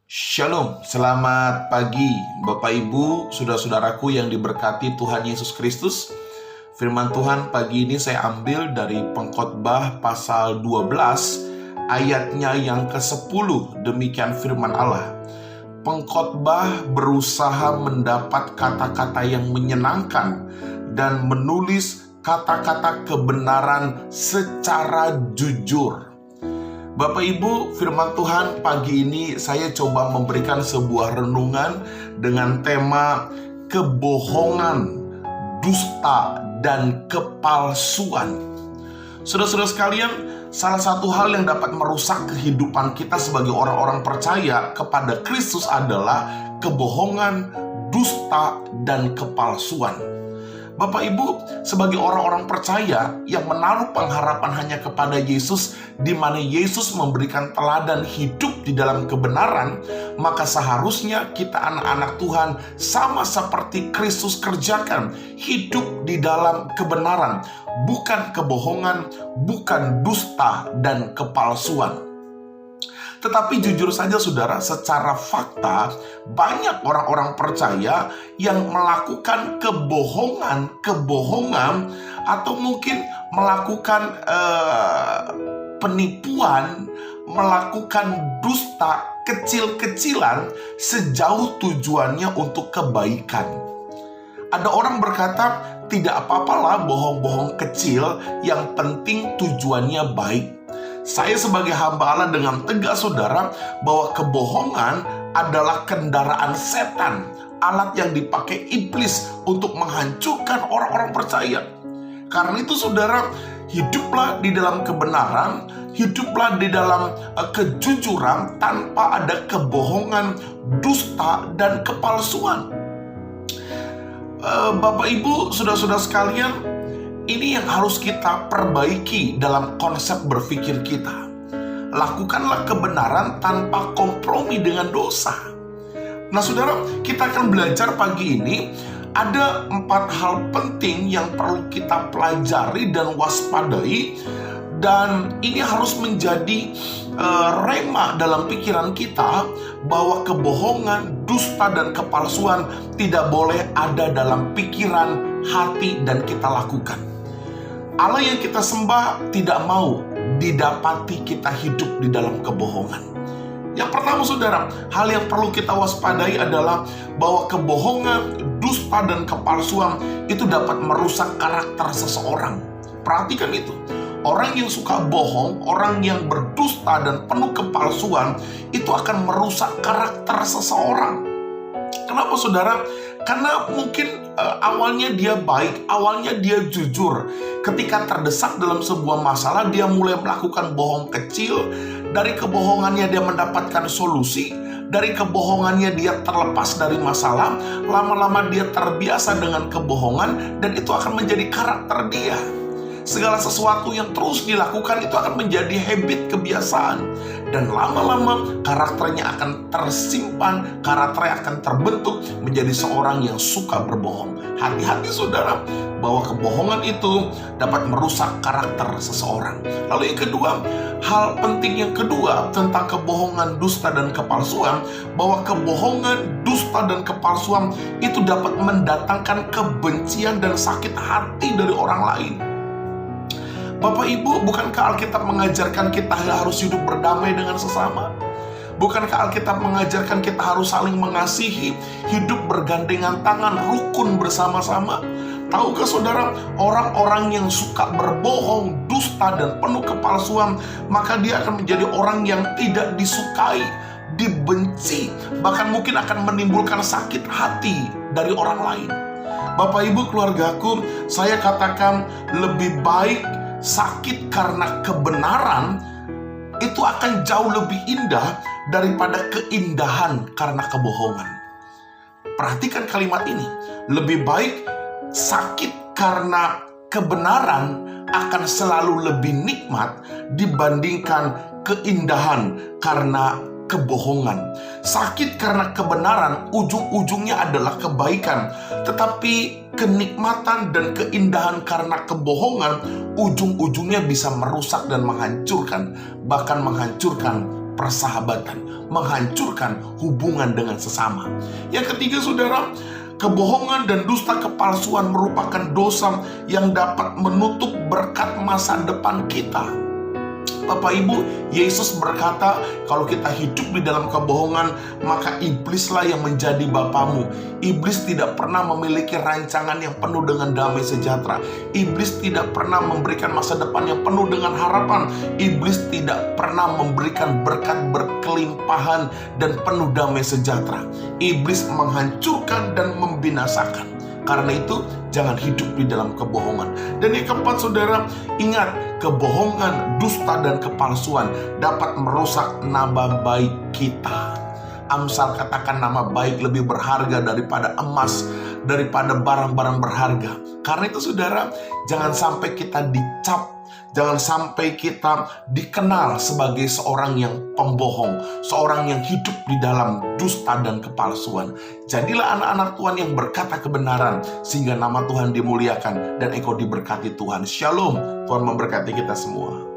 Shalom, selamat pagi Bapak Ibu, saudara-saudaraku yang diberkati Tuhan Yesus Kristus. Firman Tuhan pagi ini saya ambil dari Pengkhotbah pasal 12 ayatnya yang ke-10. Demikian firman Allah. Pengkhotbah berusaha mendapat kata-kata yang menyenangkan dan menulis kata-kata kebenaran secara jujur. Bapak Ibu, firman Tuhan pagi ini saya coba memberikan sebuah renungan dengan tema kebohongan, dusta, dan kepalsuan. Saudara-saudara sekalian, salah satu hal yang dapat merusak kehidupan kita sebagai orang-orang percaya kepada Kristus adalah kebohongan, dusta, dan kepalsuan. Bapak Ibu, sebagai orang-orang percaya yang menaruh pengharapan hanya kepada Yesus, di mana Yesus memberikan teladan hidup di dalam kebenaran, maka seharusnya kita anak-anak Tuhan sama seperti Kristus kerjakan, hidup di dalam kebenaran, bukan kebohongan, bukan dusta dan kepalsuan. Tetapi jujur saja saudara, secara fakta banyak orang-orang percaya yang melakukan kebohongan atau mungkin melakukan penipuan, melakukan dusta kecil-kecilan sejauh tujuannya untuk kebaikan. Ada orang berkata, tidak apa-apalah bohong-bohong kecil, yang penting tujuannya baik. Saya sebagai hamba Allah dengan tegas saudara bahwa kebohongan adalah kendaraan setan, alat yang dipakai iblis untuk menghancurkan orang-orang percaya. Karena itu saudara, hiduplah di dalam kebenaran, hiduplah di dalam kejujuran tanpa ada kebohongan, dusta, dan kepalsuan. Bapak Ibu, saudara-saudara sekalian, ini yang harus kita perbaiki dalam konsep berpikir kita. Lakukanlah kebenaran tanpa kompromi dengan dosa. Nah saudara, kita akan belajar pagi ini. Ada 4 hal penting yang perlu kita pelajari dan waspadai. Dan ini harus menjadi rema dalam pikiran kita, bahwa kebohongan, dusta, dan kepalsuan tidak boleh ada dalam pikiran, hati, dan kita lakukan. Allah yang kita sembah tidak mau didapati kita hidup di dalam kebohongan. Yang pertama saudara, hal yang perlu kita waspadai adalah bahwa kebohongan, dusta, dan kepalsuan itu dapat merusak karakter seseorang. Perhatikan itu. Orang yang suka bohong, orang yang berdusta dan penuh kepalsuan, itu akan merusak karakter seseorang. Kenapa saudara? Karena mungkin awalnya dia baik, awalnya dia jujur. Ketika terdesak dalam sebuah masalah, dia mulai melakukan bohong kecil. Dari kebohongannya dia mendapatkan solusi. Dari kebohongannya dia terlepas dari masalah. Lama-lama dia terbiasa dengan kebohongan, dan itu akan menjadi karakter dia. Segala sesuatu yang terus dilakukan itu akan menjadi habit, kebiasaan. Dan lama-lama karakternya akan tersimpan, karakternya akan terbentuk menjadi seorang yang suka berbohong. Hati-hati saudara, bahwa kebohongan itu dapat merusak karakter seseorang. Lalu yang kedua, hal penting yang kedua tentang kebohongan, dusta, dan kepalsuan, bahwa kebohongan, dusta, dan kepalsuan itu dapat mendatangkan kebencian dan sakit hati dari orang lain. Bapak Ibu, bukankah Alkitab mengajarkan kita harus hidup berdamai dengan sesama? Bukankah Alkitab mengajarkan kita harus saling mengasihi, hidup bergandengan tangan, rukun bersama-sama? Tahukah saudara, orang-orang yang suka berbohong, dusta, dan penuh kepalsuan, maka dia akan menjadi orang yang tidak disukai, dibenci, bahkan mungkin akan menimbulkan sakit hati dari orang lain. Bapak Ibu, keluargaku, saya katakan lebih baik sakit karena kebenaran itu akan jauh lebih indah daripada keindahan karena kebohongan. Perhatikan kalimat ini. Lebih baik sakit karena kebenaran akan selalu lebih nikmat dibandingkan keindahan karena kebohongan. Sakit karena kebenaran ujung-ujungnya adalah kebaikan, tetapi kenikmatan dan keindahan karena kebohongan ujung-ujungnya bisa merusak dan menghancurkan, bahkan menghancurkan persahabatan, menghancurkan hubungan dengan sesama. Yang ketiga, saudara, kebohongan dan dusta kepalsuan merupakan dosa yang dapat menutup berkat masa depan kita. Bapak Ibu, Yesus berkata, kalau kita hidup di dalam kebohongan, maka iblislah yang menjadi bapamu. Iblis tidak pernah memiliki rancangan yang penuh dengan damai sejahtera. Iblis tidak pernah memberikan masa depan yang penuh dengan harapan. Iblis tidak pernah memberikan berkat berkelimpahan dan penuh damai sejahtera. Iblis menghancurkan dan membinasakan. Karena itu, jangan hidup di dalam kebohongan. Dan yang keempat, saudara, ingat, kebohongan, dusta, dan kepalsuan dapat merusak nama baik kita. Amsal katakan nama baik lebih berharga daripada emas, daripada barang-barang berharga. Karena itu, saudara, jangan sampai kita dicap, jangan sampai kita dikenal sebagai seorang yang pembohong, seorang yang hidup di dalam dusta dan kepalsuan. Jadilah anak-anak Tuhan yang berkata kebenaran, sehingga nama Tuhan dimuliakan dan engkau diberkati Tuhan. Shalom, Tuhan memberkati kita semua.